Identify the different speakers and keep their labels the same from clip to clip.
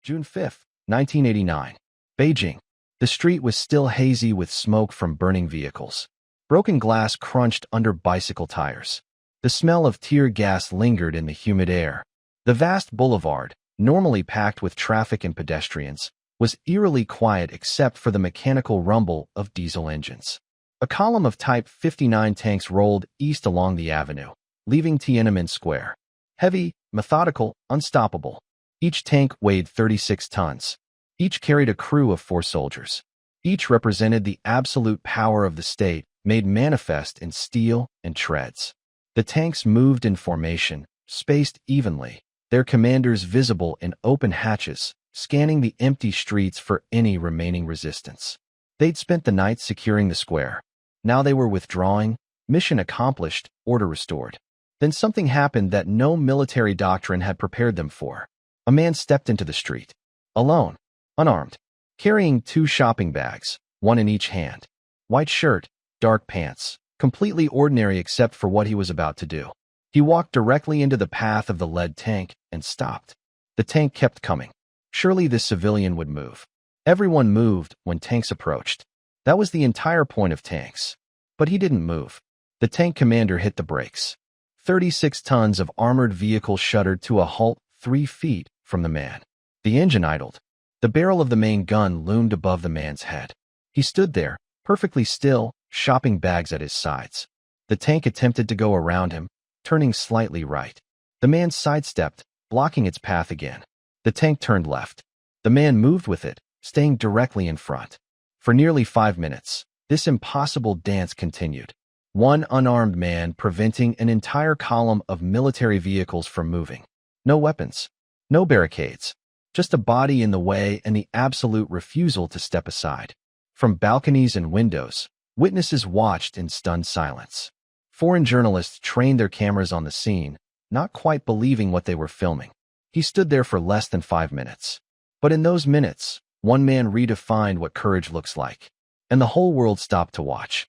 Speaker 1: June 5, 1989. Beijing. The street was still hazy with smoke from burning vehicles. Broken glass crunched under bicycle tires. The smell of tear gas lingered in the humid air. The vast boulevard, normally packed with traffic and pedestrians, was eerily quiet except for the mechanical rumble of diesel engines. A column of Type 59 tanks rolled east along the avenue, leaving Tiananmen Square. Heavy, methodical, unstoppable. Each tank weighed 36 tons. Each carried a crew of 4 soldiers. Each represented the absolute power of the state, made manifest in steel and treads. The tanks moved in formation, spaced evenly, their commanders visible in open hatches, scanning the empty streets for any remaining resistance. They'd spent the night securing the square. Now they were withdrawing, mission accomplished, order restored. Then something happened that no military doctrine had prepared them for. A man stepped into the street. Alone. Unarmed. Carrying 2 shopping bags, one in each hand. White shirt, dark pants. Completely ordinary except for what he was about to do. He walked directly into the path of the lead tank and stopped. The tank kept coming. Surely this civilian would move. Everyone moved when tanks approached. That was the entire point of tanks. But he didn't move. The tank commander hit the brakes. 36 tons of armored vehicle shuddered to a halt 3 feet from the man. The engine idled. The barrel of the main gun loomed above the man's head. He stood there, perfectly still, shopping bags at his sides. The tank attempted to go around him, turning slightly right. The man sidestepped, blocking its path again. The tank turned left. The man moved with it, staying directly in front. For nearly 5 minutes, this impossible dance continued. One unarmed man preventing an entire column of military vehicles from moving. No weapons. No barricades. Just a body in the way and the absolute refusal to step aside. From balconies and windows, witnesses watched in stunned silence. Foreign journalists trained their cameras on the scene, not quite believing what they were filming. He stood there for less than 5 minutes. But in those minutes, one man redefined what courage looks like. And the whole world stopped to watch.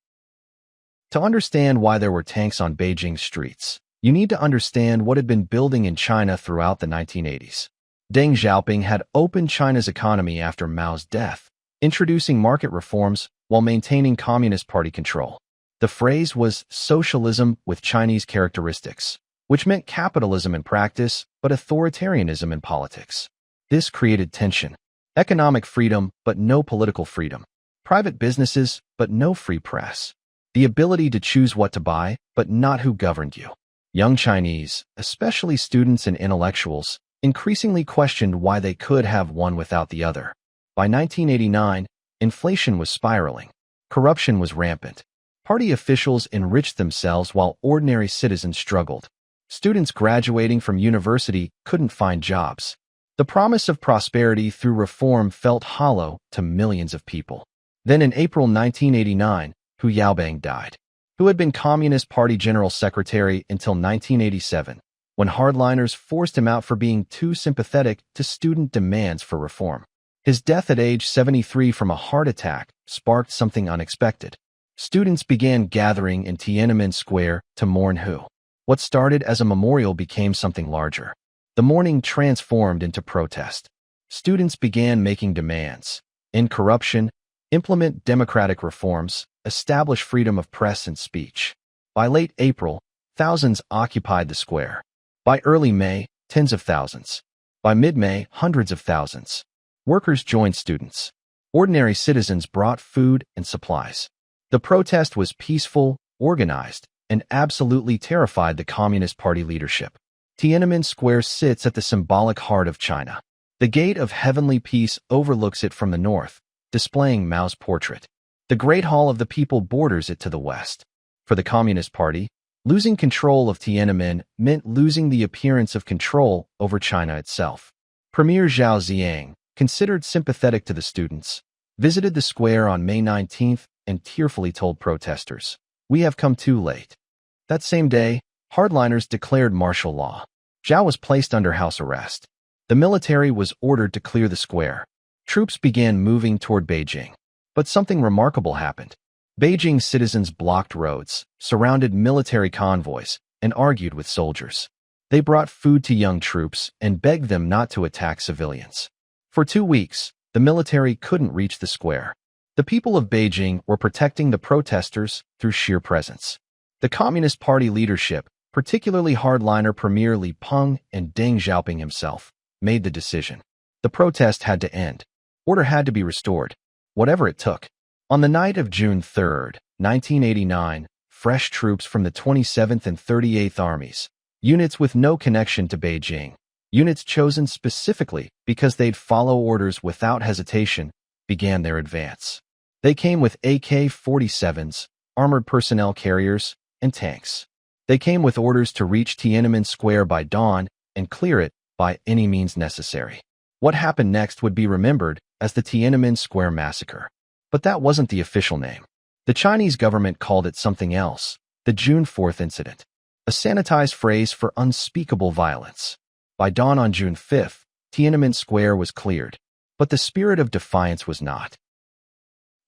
Speaker 1: To understand why there were tanks on Beijing's streets, you need to understand what had been building in China throughout the 1980s. Deng Xiaoping had opened China's economy after Mao's death, introducing market reforms while maintaining Communist Party control. The phrase was socialism with Chinese characteristics, which meant capitalism in practice, but authoritarianism in politics. This created tension. Economic freedom, but no political freedom. Private businesses, but no free press. The ability to choose what to buy, but not who governed you. Young Chinese, especially students and intellectuals, increasingly questioned why they could have one without the other. By 1989, inflation was spiraling. Corruption was rampant. Party officials enriched themselves while ordinary citizens struggled. Students graduating from university couldn't find jobs. The promise of prosperity through reform felt hollow to millions of people. Then in April 1989, Hu Yaobang died, who had been Communist Party General Secretary until 1987, when hardliners forced him out for being too sympathetic to student demands for reform. His death at age 73 from a heart attack sparked something unexpected. Students began gathering in Tiananmen Square to mourn Hu. What started as a memorial became something larger. The mourning transformed into protest. Students began making demands: end corruption, implement democratic reforms, establish freedom of press and speech. By late April, thousands occupied the square. By early May, tens of thousands. By mid-May, hundreds of thousands. Workers joined students. Ordinary citizens brought food and supplies. The protest was peaceful, organized, and absolutely terrified the Communist Party leadership. Tiananmen Square sits at the symbolic heart of China. The Gate of Heavenly Peace overlooks it from the north, displaying Mao's portrait. The Great Hall of the People borders it to the west. For the Communist Party, losing control of Tiananmen meant losing the appearance of control over China itself. Premier Zhao Ziyang, considered sympathetic to the students, visited the square on May 19th and tearfully told protesters, "We have come too late." That same day, hardliners declared martial law. Zhao was placed under house arrest. The military was ordered to clear the square. Troops began moving toward Beijing. But something remarkable happened. Beijing citizens blocked roads, surrounded military convoys, and argued with soldiers. They brought food to young troops and begged them not to attack civilians. For 2 weeks, the military couldn't reach the square. The people of Beijing were protecting the protesters through sheer presence. The Communist Party leadership, particularly hardliner Premier Li Peng and Deng Xiaoping himself, made the decision. The protest had to end. Order had to be restored, whatever it took. On the night of June 3, 1989, fresh troops from the 27th and 38th Armies, units with no connection to Beijing, units chosen specifically because they'd follow orders without hesitation, began their advance. They came with AK-47s, armored personnel carriers, and tanks. They came with orders to reach Tiananmen Square by dawn and clear it by any means necessary. What happened next would be remembered as the Tiananmen Square massacre. But that wasn't the official name. The Chinese government called it something else, the June 4th incident, a sanitized phrase for unspeakable violence. By dawn on June 5th, Tiananmen Square was cleared, but the spirit of defiance was not.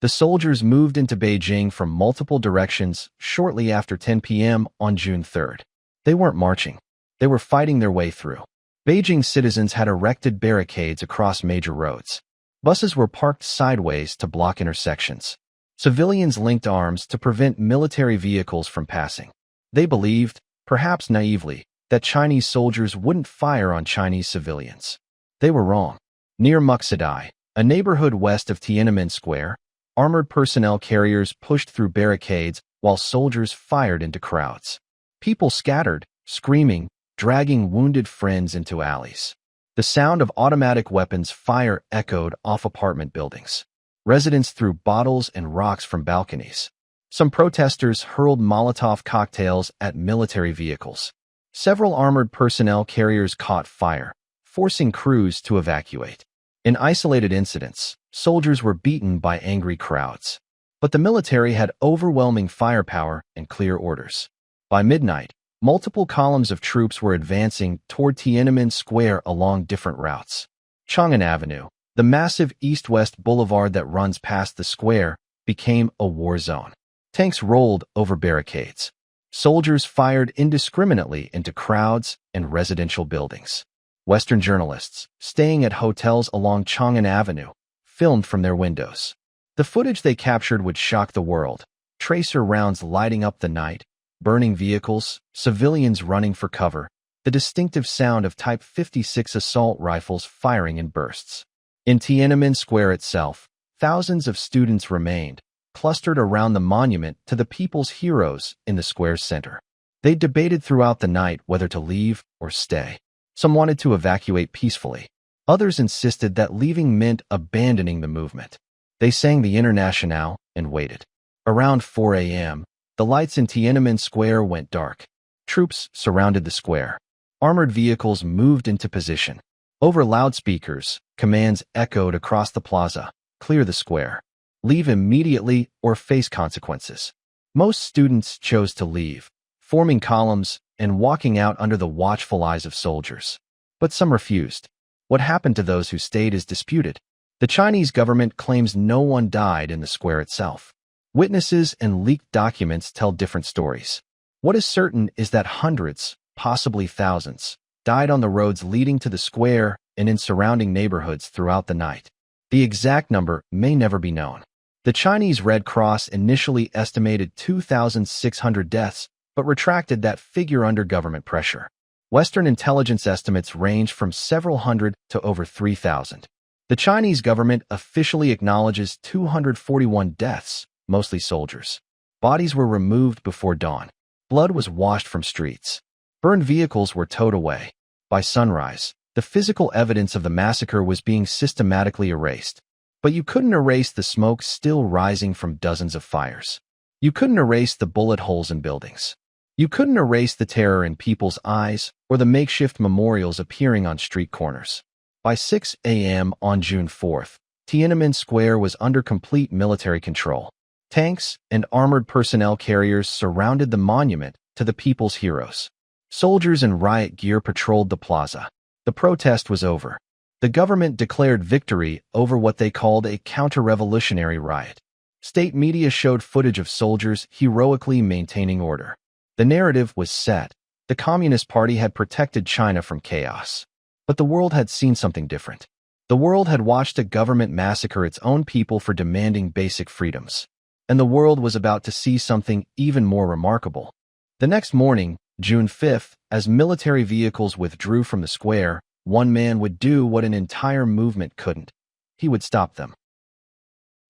Speaker 1: The soldiers moved into Beijing from multiple directions shortly after 10 p.m. on June 3rd. They weren't marching. They were fighting their way through. Beijing citizens had erected barricades across major roads. Buses were parked sideways to block intersections. Civilians linked arms to prevent military vehicles from passing. They believed, perhaps naively, that Chinese soldiers wouldn't fire on Chinese civilians. They were wrong. Near Muxidai, a neighborhood west of Tiananmen Square, armored personnel carriers pushed through barricades while soldiers fired into crowds. People scattered, screaming, dragging wounded friends into alleys. The sound of automatic weapons fire echoed off apartment buildings. Residents threw bottles and rocks from balconies. Some protesters hurled Molotov cocktails at military vehicles. Several armored personnel carriers caught fire, forcing crews to evacuate. In isolated incidents, soldiers were beaten by angry crowds. But the military had overwhelming firepower and clear orders. By midnight, multiple columns of troops were advancing toward Tiananmen Square along different routes. Chang'an Avenue, the massive east-west boulevard that runs past the square, became a war zone. Tanks rolled over barricades. Soldiers fired indiscriminately into crowds and residential buildings. Western journalists, staying at hotels along Chang'an Avenue, filmed from their windows. The footage they captured would shock the world. Tracer rounds lighting up the night, burning vehicles, civilians running for cover, the distinctive sound of Type 56 assault rifles firing in bursts. In Tiananmen Square itself, thousands of students remained, clustered around the monument to the people's heroes in the square's center. They debated throughout the night whether to leave or stay. Some wanted to evacuate peacefully. Others insisted that leaving meant abandoning the movement. They sang the Internationale and waited. Around 4 a.m., the lights in Tiananmen Square went dark. Troops surrounded the square. Armored vehicles moved into position. Over loudspeakers, commands echoed across the plaza. Clear the square. Leave immediately or face consequences. Most students chose to leave, forming columns and walking out under the watchful eyes of soldiers. But some refused. What happened to those who stayed is disputed. The Chinese government claims no one died in the square itself. Witnesses and leaked documents tell different stories. What is certain is that hundreds, possibly thousands, died on the roads leading to the square and in surrounding neighborhoods throughout the night. The exact number may never be known. The Chinese Red Cross initially estimated 2,600 deaths, but retracted that figure under government pressure. Western intelligence estimates range from several hundred to over 3,000. The Chinese government officially acknowledges 241 deaths, mostly soldiers. Bodies were removed before dawn. Blood was washed from streets. Burned vehicles were towed away. By sunrise, the physical evidence of the massacre was being systematically erased. But you couldn't erase the smoke still rising from dozens of fires. You couldn't erase the bullet holes in buildings. You couldn't erase the terror in people's eyes or the makeshift memorials appearing on street corners. By 6 a.m. on June 4th, Tiananmen Square was under complete military control. Tanks and armored personnel carriers surrounded the monument to the people's heroes. Soldiers in riot gear patrolled the plaza. The protest was over. The government declared victory over what they called a counter-revolutionary riot. State media showed footage of soldiers heroically maintaining order. The narrative was set. The Communist Party had protected China from chaos. But the world had seen something different. The world had watched a government massacre its own people for demanding basic freedoms. And the world was about to see something even more remarkable. The next morning, June 5th, as military vehicles withdrew from the square, one man would do what an entire movement couldn't. He would stop them.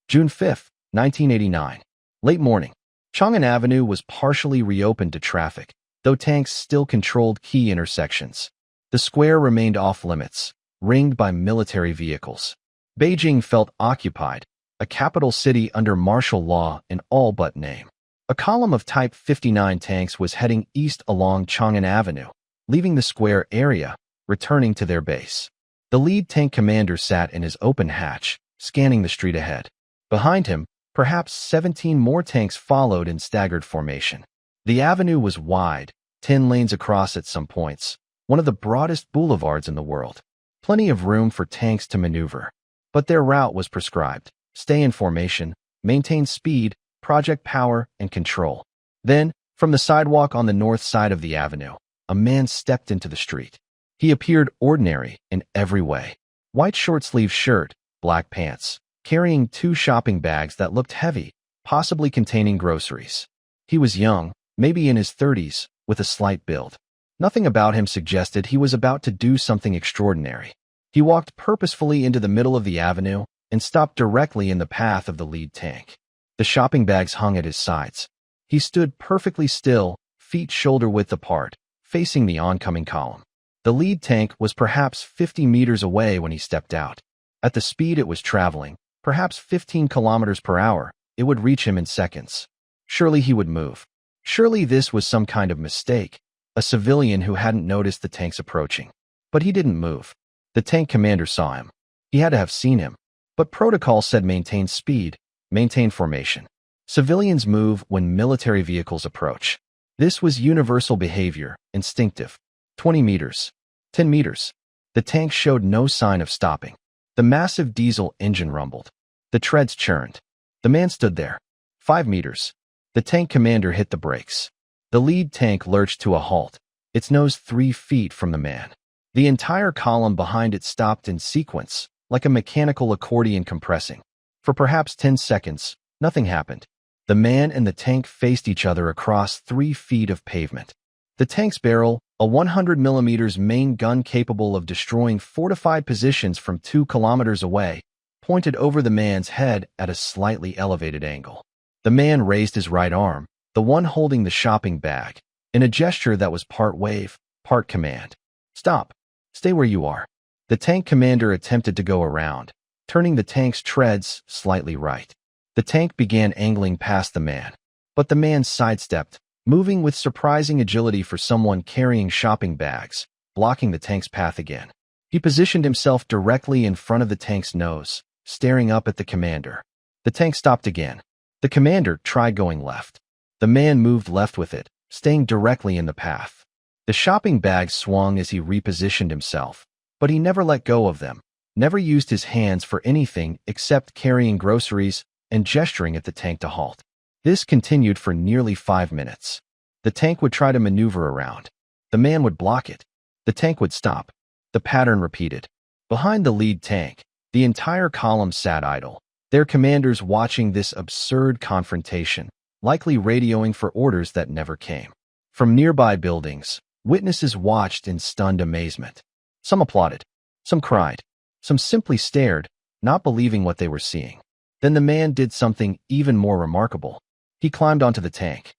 Speaker 1: June 5th, 1989. Late morning. Chang'an Avenue was partially reopened to traffic, though tanks still controlled key intersections. The square remained off-limits, ringed by military vehicles. Beijing felt occupied, a capital city under martial law in all but name. A column of Type 59 tanks was heading east along Chang'an Avenue, leaving the square area, returning to their base. The lead tank commander sat in his open hatch, scanning the street ahead. Behind him, perhaps 17 more tanks followed in staggered formation. The avenue was wide, 10 lanes across at some points, one of the broadest boulevards in the world. Plenty of room for tanks to maneuver. But their route was prescribed. Stay in formation, maintain speed, project power, and control. Then, from the sidewalk on the north side of the avenue, a man stepped into the street. He appeared ordinary in every way. White short-sleeved shirt, black pants, carrying 2 shopping bags that looked heavy, possibly containing groceries. He was young, maybe in his 30s, with a slight build. Nothing about him suggested he was about to do something extraordinary. He walked purposefully into the middle of the avenue and stopped directly in the path of the lead tank. The shopping bags hung at his sides. He stood perfectly still, feet shoulder-width apart, facing the oncoming column. The lead tank was perhaps 50 meters away when he stepped out. At the speed it was traveling, perhaps 15 kilometers per hour, it would reach him in seconds. Surely he would move. Surely this was some kind of mistake, a civilian who hadn't noticed the tanks approaching. But he didn't move. The tank commander saw him. He had to have seen him. But protocol said maintain speed, maintain formation. Civilians move when military vehicles approach. This was universal behavior, instinctive. 20 meters. 10 meters. The tank showed no sign of stopping. The massive diesel engine rumbled. The treads churned. The man stood there. 5 meters. The tank commander hit the brakes. The lead tank lurched to a halt, its nose 3 feet from the man. The entire column behind it stopped in sequence, like a mechanical accordion compressing. For perhaps 10 seconds, nothing happened. The man and the tank faced each other across 3 feet of pavement. The tank's barrel, a 100mm main gun capable of destroying fortified positions from 2 kilometers away, pointed over the man's head at a slightly elevated angle. The man raised his right arm, the one holding the shopping bag, in a gesture that was part wave, part command. Stop. Stay where you are. The tank commander attempted to go around, turning the tank's treads slightly right. The tank began angling past the man, but the man sidestepped, moving with surprising agility for someone carrying shopping bags, blocking the tank's path again. He positioned himself directly in front of the tank's nose, staring up at the commander. The tank stopped again. The commander tried going left. The man moved left with it, staying directly in the path. The shopping bags swung as he repositioned himself, but he never let go of them, never used his hands for anything except carrying groceries and gesturing at the tank to halt. This continued for nearly 5 minutes. The tank would try to maneuver around. The man would block it. The tank would stop. The pattern repeated. Behind the lead tank, the entire column sat idle, their commanders watching this absurd confrontation, likely radioing for orders that never came. From nearby buildings, witnesses watched in stunned amazement. Some applauded. Some cried. Some simply stared, not believing what they were seeing. Then the man did something even more remarkable. He climbed onto the tank.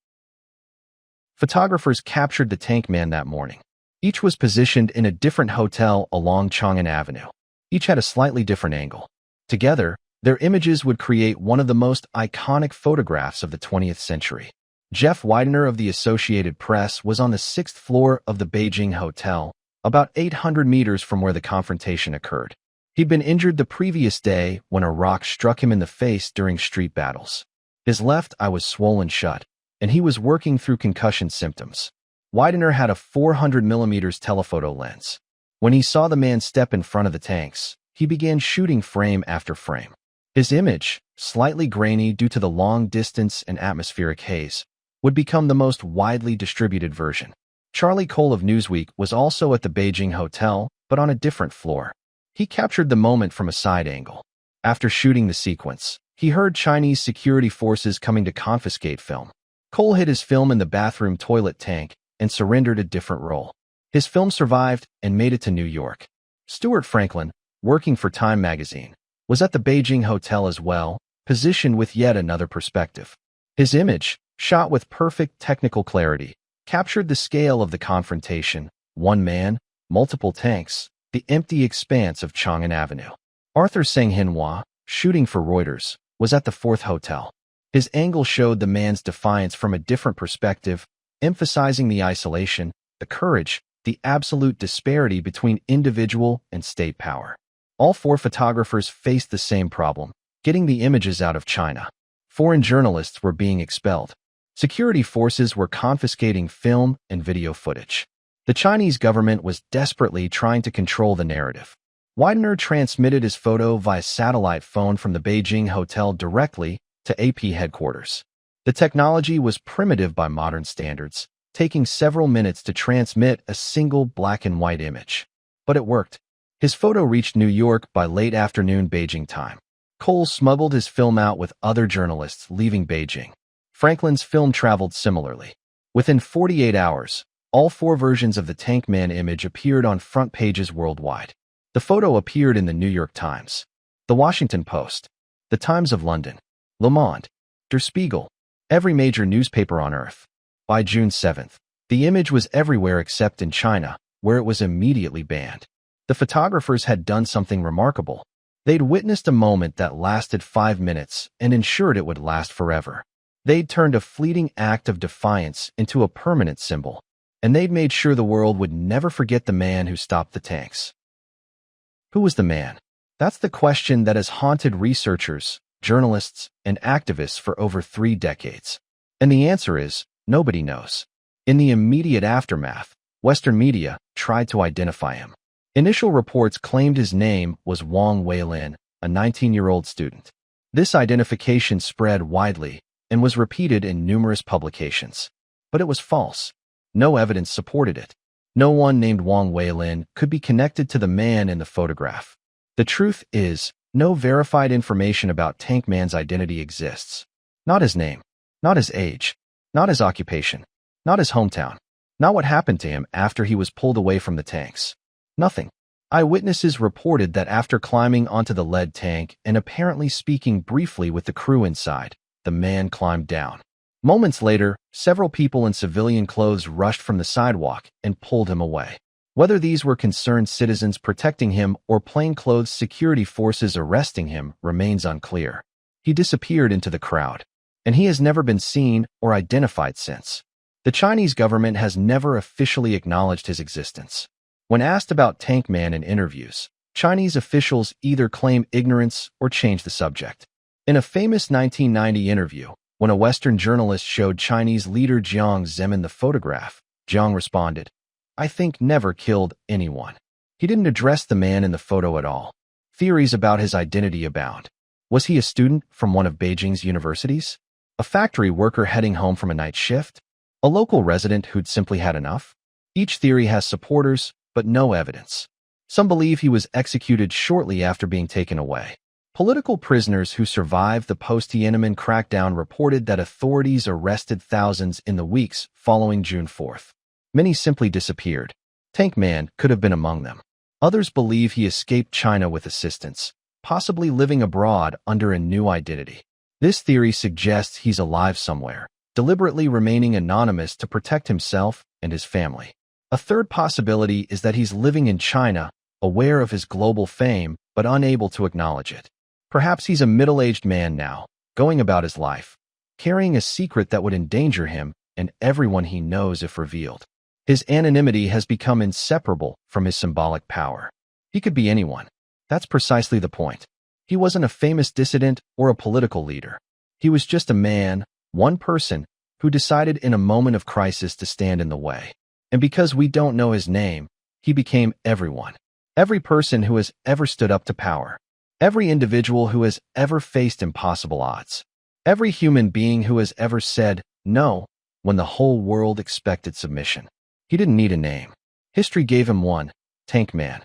Speaker 1: Photographers captured the tank man that morning. Each was positioned in a different hotel along Chang'an Avenue. Each had a slightly different angle. Together, their images would create one of the most iconic photographs of the 20th century. Jeff Widener of the Associated Press was on the 6th floor of the Beijing hotel, about 800 meters from where the confrontation occurred. He'd been injured the previous day when a rock struck him in the face during street battles. His left eye was swollen shut, and he was working through concussion symptoms. Widener had a 400mm telephoto lens. When he saw the man step in front of the tanks, he began shooting frame after frame. His image, slightly grainy due to the long distance and atmospheric haze, would become the most widely distributed version. Charlie Cole of Newsweek was also at the Beijing hotel, but on a different floor. He captured the moment from a side angle. After shooting the sequence, he heard Chinese security forces coming to confiscate film. Cole hid his film in the bathroom toilet tank and surrendered a different role. His film survived and made it to New York. Stuart Franklin, working for Time magazine, was at the Beijing hotel as well, positioned with yet another perspective. His image, shot with perfect technical clarity, captured the scale of the confrontation: one man, multiple tanks, the empty expanse of Chang'an Avenue. Arthur Sang-Hinhua, shooting for Reuters, was at the fourth hotel. His angle showed the man's defiance from a different perspective, emphasizing the isolation, the courage, the absolute disparity between individual and state power. All four photographers faced the same problem: getting the images out of China. Foreign journalists were being expelled. Security forces were confiscating film and video footage. The Chinese government was desperately trying to control the narrative. Widener transmitted his photo via satellite phone from the Beijing hotel directly to AP headquarters. The technology was primitive by modern standards, taking several minutes to transmit a single black and white image. But it worked. His photo reached New York by late afternoon Beijing time. Cole smuggled his film out with other journalists leaving Beijing. Franklin's film traveled similarly. Within 48 hours, all four versions of the Tank Man image appeared on front pages worldwide. The photo appeared in the New York Times, the Washington Post, the Times of London, Le Monde, Der Spiegel, every major newspaper on Earth. By June 7th, the image was everywhere except in China, where it was immediately banned. The photographers had done something remarkable. They'd witnessed a moment that lasted 5 minutes and ensured it would last forever. They'd turned a fleeting act of defiance into a permanent symbol, and they'd made sure the world would never forget the man who stopped the tanks. Who was the man? That's the question that has haunted researchers, journalists, and activists for over 3 decades. And the answer is, nobody knows. In the immediate aftermath, Western media tried to identify him. Initial reports claimed his name was Wang Weilin, a 19-year-old student. This identification spread widely and was repeated in numerous publications. But it was false. No evidence supported it. No one named Wang Weilin could be connected to the man in the photograph. The truth is, no verified information about Tank Man's identity exists. Not his name, not his age, not his occupation, not his hometown, not what happened to him after he was pulled away from the tanks. Nothing. Eyewitnesses reported that after climbing onto the lead tank and apparently speaking briefly with the crew inside, the man climbed down. Moments later, several people in civilian clothes rushed from the sidewalk and pulled him away. Whether these were concerned citizens protecting him or plainclothes security forces arresting him remains unclear. He disappeared into the crowd, and he has never been seen or identified since. The Chinese government has never officially acknowledged his existence. When asked about Tank Man in interviews, Chinese officials either claim ignorance or change the subject. In a famous 1990 interview, when a Western journalist showed Chinese leader Jiang Zemin the photograph, Jiang responded, "I think never killed anyone." He didn't address the man in the photo at all. Theories about his identity abound. Was he a student from one of Beijing's universities? A factory worker heading home from a night shift? A local resident who'd simply had enough? Each theory has supporters, but no evidence. Some believe he was executed shortly after being taken away. Political prisoners who survived the post-Tiananmen crackdown reported that authorities arrested thousands in the weeks following June 4th. Many simply disappeared. Tank Man could have been among them. Others believe he escaped China with assistance, possibly living abroad under a new identity. This theory suggests he's alive somewhere, deliberately remaining anonymous to protect himself and his family. A third possibility is that he's living in China, aware of his global fame, but unable to acknowledge it. Perhaps he's a middle-aged man now, going about his life, carrying a secret that would endanger him and everyone he knows if revealed. His anonymity has become inseparable from his symbolic power. He could be anyone. That's precisely the point. He wasn't a famous dissident or a political leader. He was just a man, one person, who decided in a moment of crisis to stand in the way. And because we don't know his name, he became everyone. Every person who has ever stood up to power. Every individual who has ever faced impossible odds. Every human being who has ever said no when the whole world expected submission. He didn't need a name. History gave him one: Tank Man.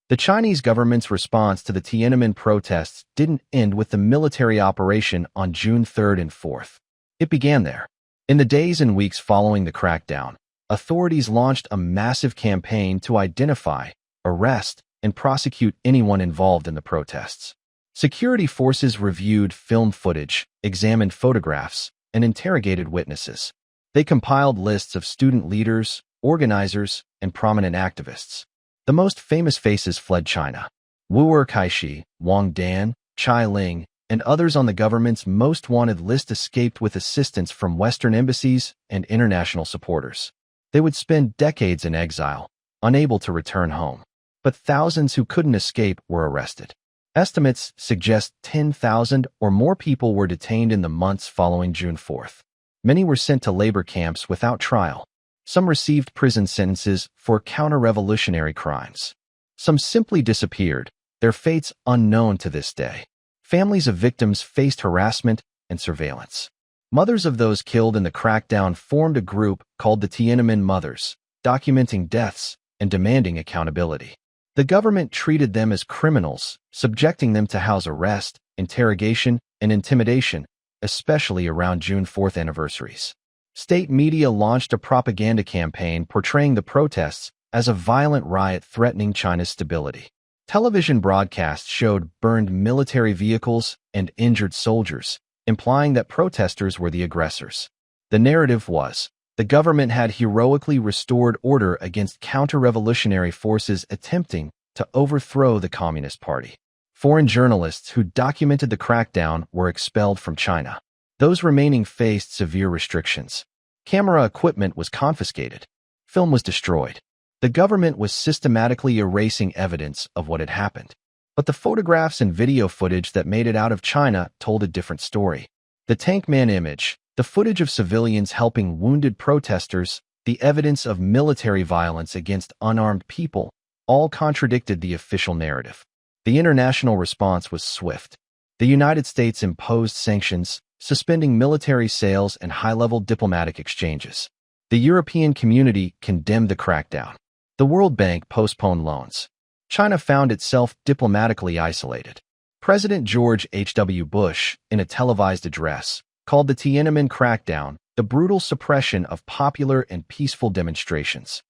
Speaker 1: The Chinese government's response to the Tiananmen protests didn't end with the military operation on June 3rd and 4th. It began there. In the days and weeks following the crackdown, authorities launched a massive campaign to identify, arrest, and prosecute anyone involved in the protests. Security forces reviewed film footage, examined photographs, and interrogated witnesses. They compiled lists of student leaders, organizers, and prominent activists. The most famous faces fled China. Wu Erkaishi, Wang Dan, Chai Ling, and others on the government's most wanted list escaped with assistance from Western embassies and international supporters. They would spend decades in exile, unable to return home. But thousands who couldn't escape were arrested. Estimates suggest 10,000 or more people were detained in the months following June 4th. Many were sent to labor camps without trial. Some received prison sentences for counter-revolutionary crimes. Some simply disappeared, their fates unknown to this day. Families of victims faced harassment and surveillance. Mothers of those killed in the crackdown formed a group called the Tiananmen Mothers, documenting deaths and demanding accountability. The government treated them as criminals, subjecting them to house arrest, interrogation, and intimidation, especially around June 4th anniversaries. State media launched a propaganda campaign portraying the protests as a violent riot threatening China's stability. Television broadcasts showed burned military vehicles and injured soldiers, implying that protesters were the aggressors. The narrative was, the government had heroically restored order against counter-revolutionary forces attempting to overthrow the Communist Party. Foreign journalists who documented the crackdown were expelled from China. Those remaining faced severe restrictions. Camera equipment was confiscated. Film was destroyed. The government was systematically erasing evidence of what had happened. But the photographs and video footage that made it out of China told a different story. The Tank Man image, the footage of civilians helping wounded protesters, the evidence of military violence against unarmed people, all contradicted the official narrative. The international response was swift. The United States imposed sanctions, suspending military sales and high-level diplomatic exchanges. The European community condemned the crackdown. The World Bank postponed loans. China found itself diplomatically isolated. President George H.W. Bush, in a televised address, called the Tiananmen crackdown the brutal suppression of popular and peaceful demonstrations.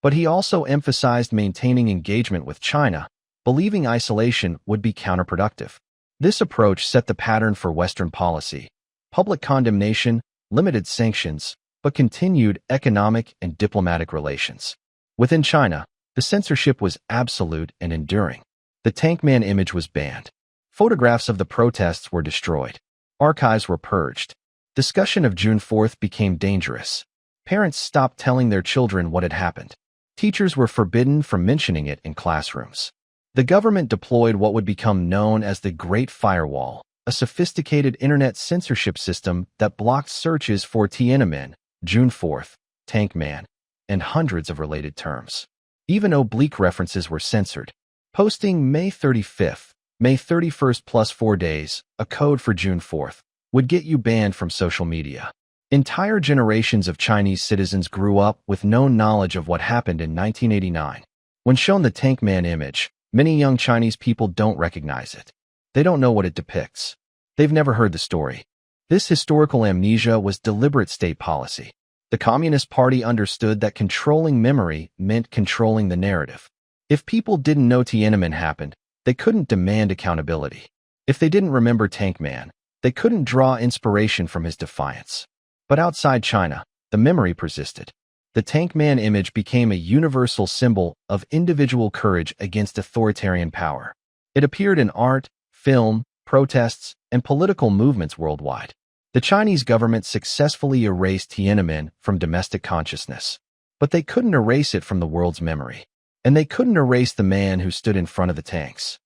Speaker 1: But he also emphasized maintaining engagement with China, believing isolation would be counterproductive. This approach set the pattern for Western policy: public condemnation, limited sanctions, but continued economic and diplomatic relations. Within China, the censorship was absolute and enduring. The Tank Man image was banned. Photographs of the protests were destroyed. Archives were purged. Discussion of June 4th became dangerous. Parents stopped telling their children what had happened. Teachers were forbidden from mentioning it in classrooms. The government deployed what would become known as the Great Firewall, a sophisticated internet censorship system that blocked searches for Tiananmen, June 4th, Tank Man, and hundreds of related terms. Even oblique references were censored. Posting May 35th, May 31st plus 4 days, a code for June 4th, would get you banned from social media. Entire generations of Chinese citizens grew up with no knowledge of what happened in 1989. When shown the Tank Man image, many young Chinese people don't recognize it. They don't know what it depicts. They've never heard the story. This historical amnesia was deliberate state policy. The Communist Party understood that controlling memory meant controlling the narrative. If people didn't know Tiananmen happened, they couldn't demand accountability. If they didn't remember Tank Man, they couldn't draw inspiration from his defiance. But outside China, the memory persisted. The Tank Man image became a universal symbol of individual courage against authoritarian power. It appeared in art, film, protests, and political movements worldwide. The Chinese government successfully erased Tiananmen from domestic consciousness. But they couldn't erase it from the world's memory. And they couldn't erase the man who stood in front of the tanks.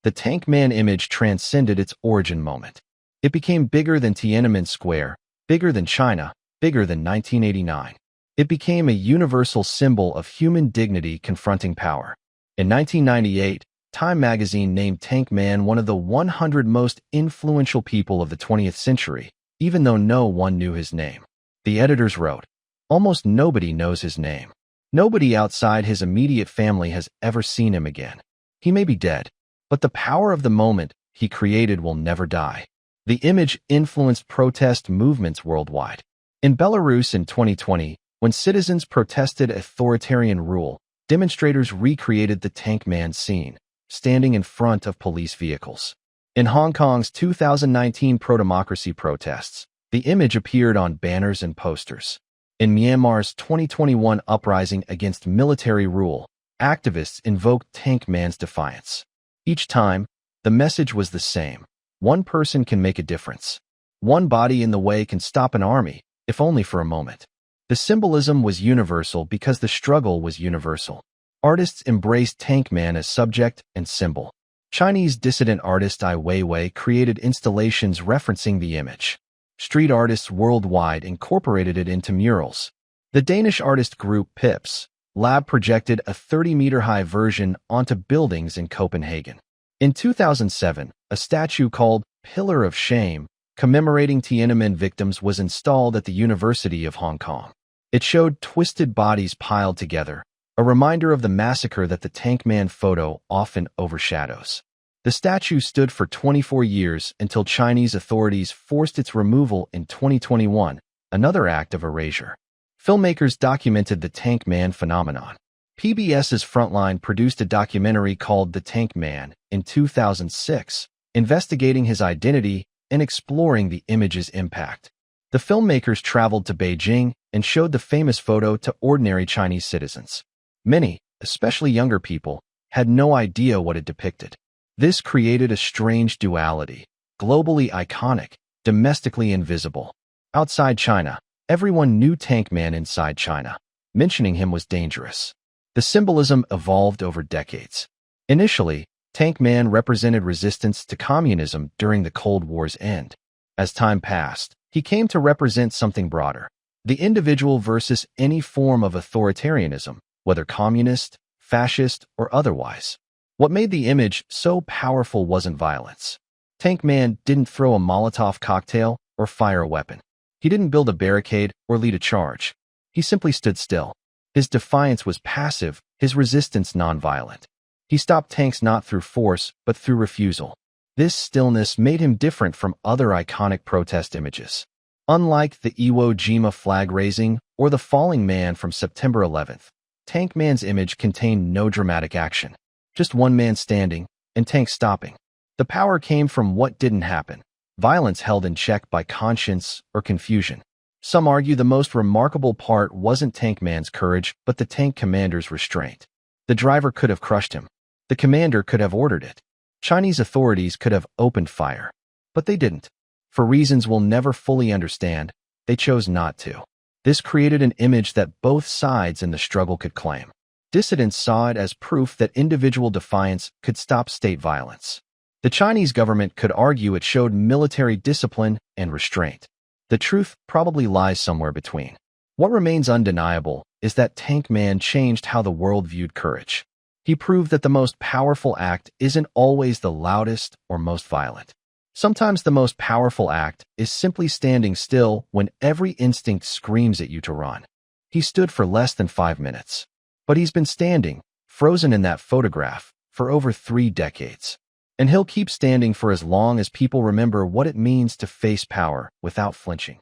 Speaker 1: The Tank Man image transcended its origin moment. It became bigger than Tiananmen Square, bigger than China, bigger than 1989. It became a universal symbol of human dignity confronting power. In 1998, Time magazine named Tank Man one of the 100 most influential people of the 20th century, even though no one knew his name. The editors wrote, "Almost nobody knows his name. Nobody outside his immediate family has ever seen him again. He may be dead, but the power of the moment he created will never die. The image influenced protest movements worldwide. In Belarus in 2020, when citizens protested authoritarian rule, demonstrators recreated the tank man scene, standing in front of police vehicles. In Hong Kong's 2019 pro-democracy protests, the image appeared on banners and posters. In Myanmar's 2021 uprising against military rule, activists invoked Tank Man's defiance. Each time, the message was the same. One person can make a difference. One body in the way can stop an army, if only for a moment. The symbolism was universal because the struggle was universal. Artists embraced Tank Man as subject and symbol. Chinese dissident artist Ai Weiwei created installations referencing the image. Street artists worldwide incorporated it into murals. The Danish artist group Pips Lab projected a 30-meter-high version onto buildings in Copenhagen. In 2007, a statue called Pillar of Shame, commemorating Tiananmen victims, was installed at the University of Hong Kong. It showed twisted bodies piled together, a reminder of the massacre that the Tank Man photo often overshadows. The statue stood for 24 years until Chinese authorities forced its removal in 2021, another act of erasure. Filmmakers documented the Tank Man phenomenon. PBS's Frontline produced a documentary called The Tank Man in 2006, investigating his identity and exploring the image's impact. The filmmakers traveled to Beijing and showed the famous photo to ordinary Chinese citizens. Many, especially younger people, had no idea what it depicted. This created a strange duality, globally iconic, domestically invisible. Outside China, everyone knew Tank Man. Inside China, mentioning him was dangerous. The symbolism evolved over decades. Initially, Tank Man represented resistance to communism during the Cold War's end. As time passed, he came to represent something broader: the individual versus any form of authoritarianism, whether communist, fascist, or otherwise. What made the image so powerful wasn't violence. Tank Man didn't throw a Molotov cocktail or fire a weapon. He didn't build a barricade or lead a charge. He simply stood still. His defiance was passive, his resistance nonviolent. He stopped tanks not through force, but through refusal. This stillness made him different from other iconic protest images. Unlike the Iwo Jima flag raising or the falling man from September 11th, Tank Man's image contained no dramatic action. Just one man standing, and tanks stopping. The power came from what didn't happen: violence held in check by conscience or confusion. Some argue the most remarkable part wasn't Tank Man's courage, but the tank commander's restraint. The driver could have crushed him. The commander could have ordered it. Chinese authorities could have opened fire. But they didn't. For reasons we'll never fully understand, they chose not to. This created an image that both sides in the struggle could claim. Dissidents saw it as proof that individual defiance could stop state violence. The Chinese government could argue it showed military discipline and restraint. The truth probably lies somewhere between. What remains undeniable is that Tank Man changed how the world viewed courage. He proved that the most powerful act isn't always the loudest or most violent. Sometimes the most powerful act is simply standing still when every instinct screams at you to run. He stood for less than 5 minutes. But he's been standing, frozen in that photograph, for over 3 decades. And he'll keep standing for as long as people remember what it means to face power without flinching.